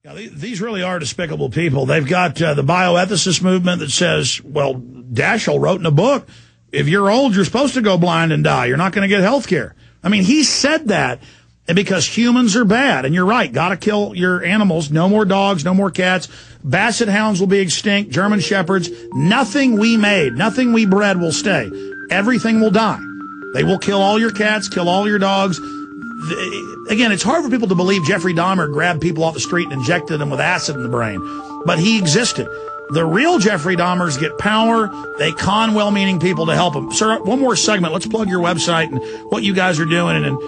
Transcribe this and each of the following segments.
Yeah, these really are despicable people. They've got the bioethicist movement that says, well, Daschle wrote in a book, if you're old, you're supposed to go blind and die. You're not going to get health care. I mean, he said that because humans are bad. And you're right, got to kill your animals. No more dogs, no more cats. Basset hounds will be extinct, German shepherds. Nothing we made, nothing we bred will stay. Everything will die. They will kill all your cats, kill all your dogs. Again, it's hard for people to believe Jeffrey Dahmer grabbed people off the street and injected them with acid in the brain. But he existed. The real Jeffrey Dahmers get power. They con well-meaning people to help them. Sir, one more segment. Let's plug your website and what you guys are doing and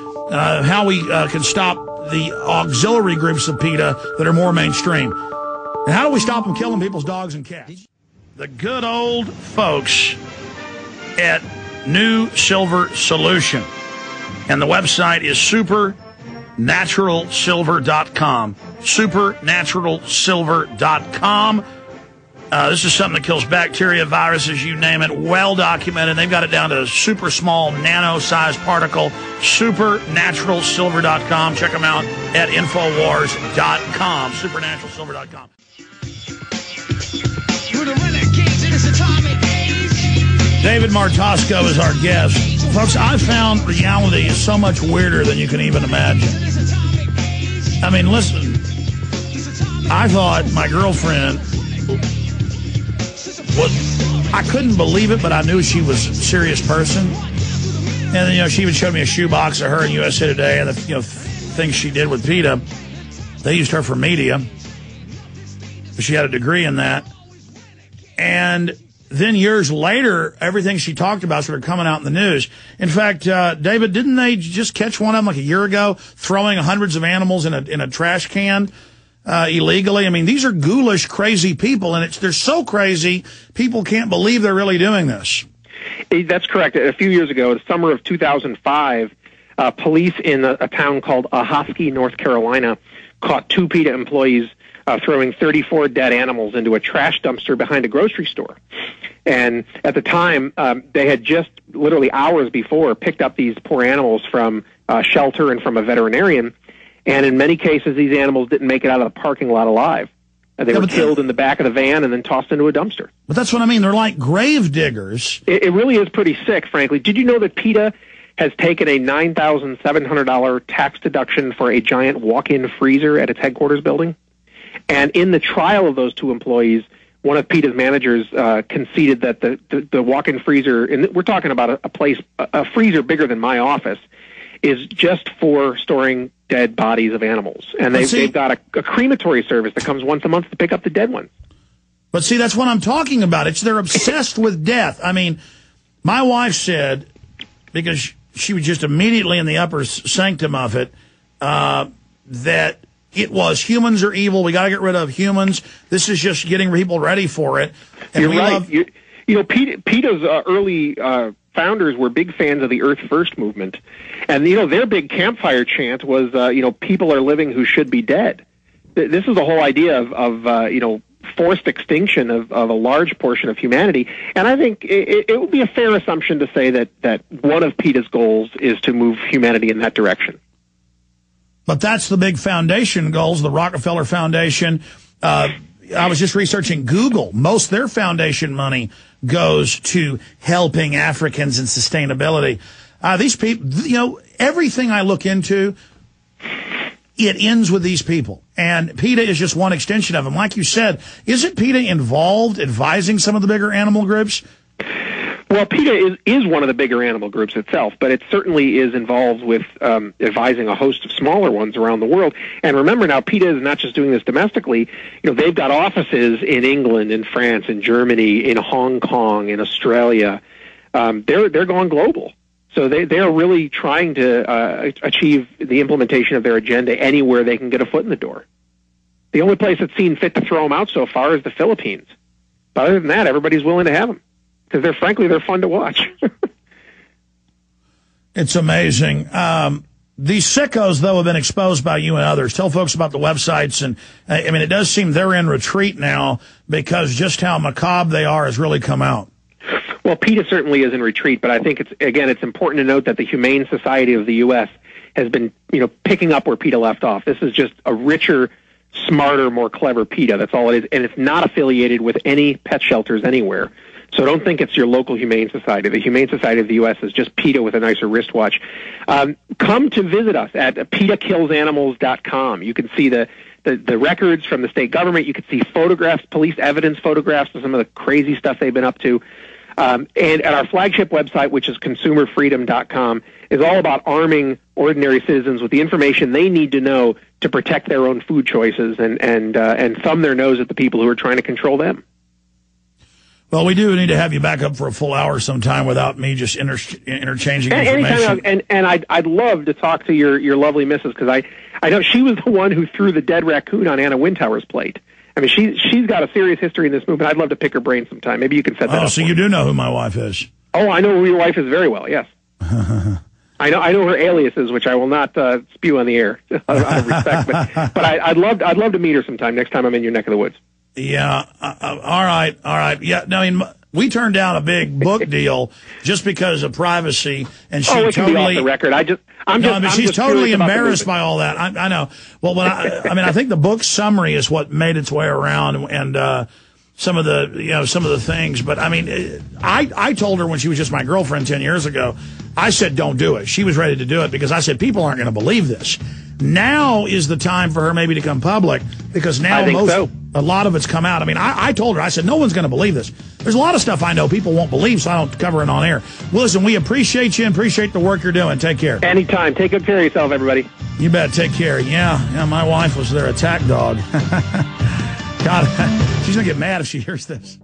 how we can stop the auxiliary groups of PETA that are more mainstream. And how do we stop them killing people's dogs and cats? The good old folks at New Silver Solution. And the website is supernaturalsilver.com. Supernaturalsilver.com. This is something that kills bacteria, viruses, you name it, well documented. They've got it down to a super small nano-sized particle. Supernaturalsilver.com. Check them out at Infowars.com. Supernaturalsilver.com. David Martosko is our guest. Folks, I found reality is so much weirder than you can even imagine. I mean, listen, I thought my girlfriend I couldn't believe it, but I knew she was a serious person. And then, she even showed me a shoebox of her in USA Today and the, things she did with PETA. They used her for media. She had a degree in that. And then years later, everything she talked about started coming out in the news. In fact, David, didn't they just catch one of them like a year ago, throwing hundreds of animals in a trash can illegally? I mean, these are ghoulish, crazy people, and they're so crazy, people can't believe they're really doing this. That's correct. A few years ago, the summer of 2005, police in a town called Ahoskie, North Carolina, caught 2 PETA employees throwing 34 dead animals into a trash dumpster behind a grocery store. And at the time, they had just literally hours before picked up these poor animals from a shelter and from a veterinarian. And in many cases, these animals didn't make it out of the parking lot alive. They were killed in the back of the van and then tossed into a dumpster. But that's what I mean. They're like grave diggers. It really is pretty sick, frankly. Did you know that PETA has taken a $9,700 tax deduction for a giant walk-in freezer at its headquarters building? And in the trial of those 2 employees, one of PETA's managers conceded that the walk-in freezer, and we're talking about a freezer bigger than my office, is just for storing dead bodies of animals. And they've got a crematory service that comes once a month to pick up the dead ones. But see, that's what I'm talking about. They're obsessed with death. I mean, my wife said, because she was just immediately in the upper sanctum of it, that it was humans are evil. We got to get rid of humans. This is just getting people ready for it. And you're right. PETA's early founders were big fans of the Earth First movement. And, their big campfire chant was, people are living who should be dead. This is the whole idea of forced extinction of a large portion of humanity. And I think it would be a fair assumption to say that one of PETA's goals is to move humanity in that direction. But that's the big foundation goals, the Rockefeller Foundation. I was just researching Google. Most of their foundation money goes to helping Africans and sustainability. These people, everything I look into, it ends with these people. And PETA is just one extension of them. Like you said, isn't PETA involved advising some of the bigger animal groups? Well, PETA is one of the bigger animal groups itself, but it certainly is involved with advising a host of smaller ones around the world. And remember now, PETA is not just doing this domestically. They've got offices in England, in France, in Germany, in Hong Kong, in Australia. They're going global. So they are really trying to achieve the implementation of their agenda anywhere they can get a foot in the door. The only place that's seen fit to throw them out so far is the Philippines. But other than that, everybody's willing to have them. Because they're fun to watch. It's amazing. These sickos, though, have been exposed by you and others. Tell folks about the websites. And it does seem they're in retreat now because just how macabre they are has really come out. Well, PETA certainly is in retreat, but I think it's important to note that the Humane Society of the U.S. has been, picking up where PETA left off. This is just a richer smarter, more clever PETA. That's all it is. And it's not affiliated with any pet shelters anywhere. So don't think it's your local Humane Society. The Humane Society of the U.S. is just PETA with a nicer wristwatch. Come to visit us at PETAKillsAnimals.com. You can see the records from the state government. You can see photographs, police evidence photographs of some of the crazy stuff they've been up to. And at our flagship website, which is consumerfreedom.com, is all about arming ordinary citizens with the information they need to know to protect their own food choices and thumb their nose at the people who are trying to control them. Well, we do need to have you back up for a full hour sometime without me just interchanging information. And I'd love to talk to your lovely missus, because I know she was the one who threw the dead raccoon on Anna Wintower's plate. I mean, she's got a serious history in this movement. I'd love to pick her brain sometime. Maybe you can set that up. Oh, so you do know who my wife is? Oh, I know who your wife is very well, yes. I know her aliases, which I will not spew on the air out of respect. But I'd love to meet her sometime next time I'm in your neck of the woods. Yeah. All right. Yeah. No, I mean, we turned down a big book deal just because of privacy, and she totally can be off the record. She's totally embarrassed by all that. I know. Well, when I think the book summary is what made its way around, and some of the things. But I mean, I told her when she was just my girlfriend 10 years ago, I said, don't do it. She was ready to do it because I said, people aren't going to believe this. Now is the time for her maybe to come public, because now a lot of it's come out. I mean, I told her, I said, no one's going to believe this. There's a lot of stuff I know people won't believe, so I don't cover it on air. Well, listen, we appreciate you and appreciate the work you're doing. Take care. Anytime. Take good care of yourself, everybody. You bet. Take care. Yeah, my wife was their attack dog. God, she's going to get mad if she hears this.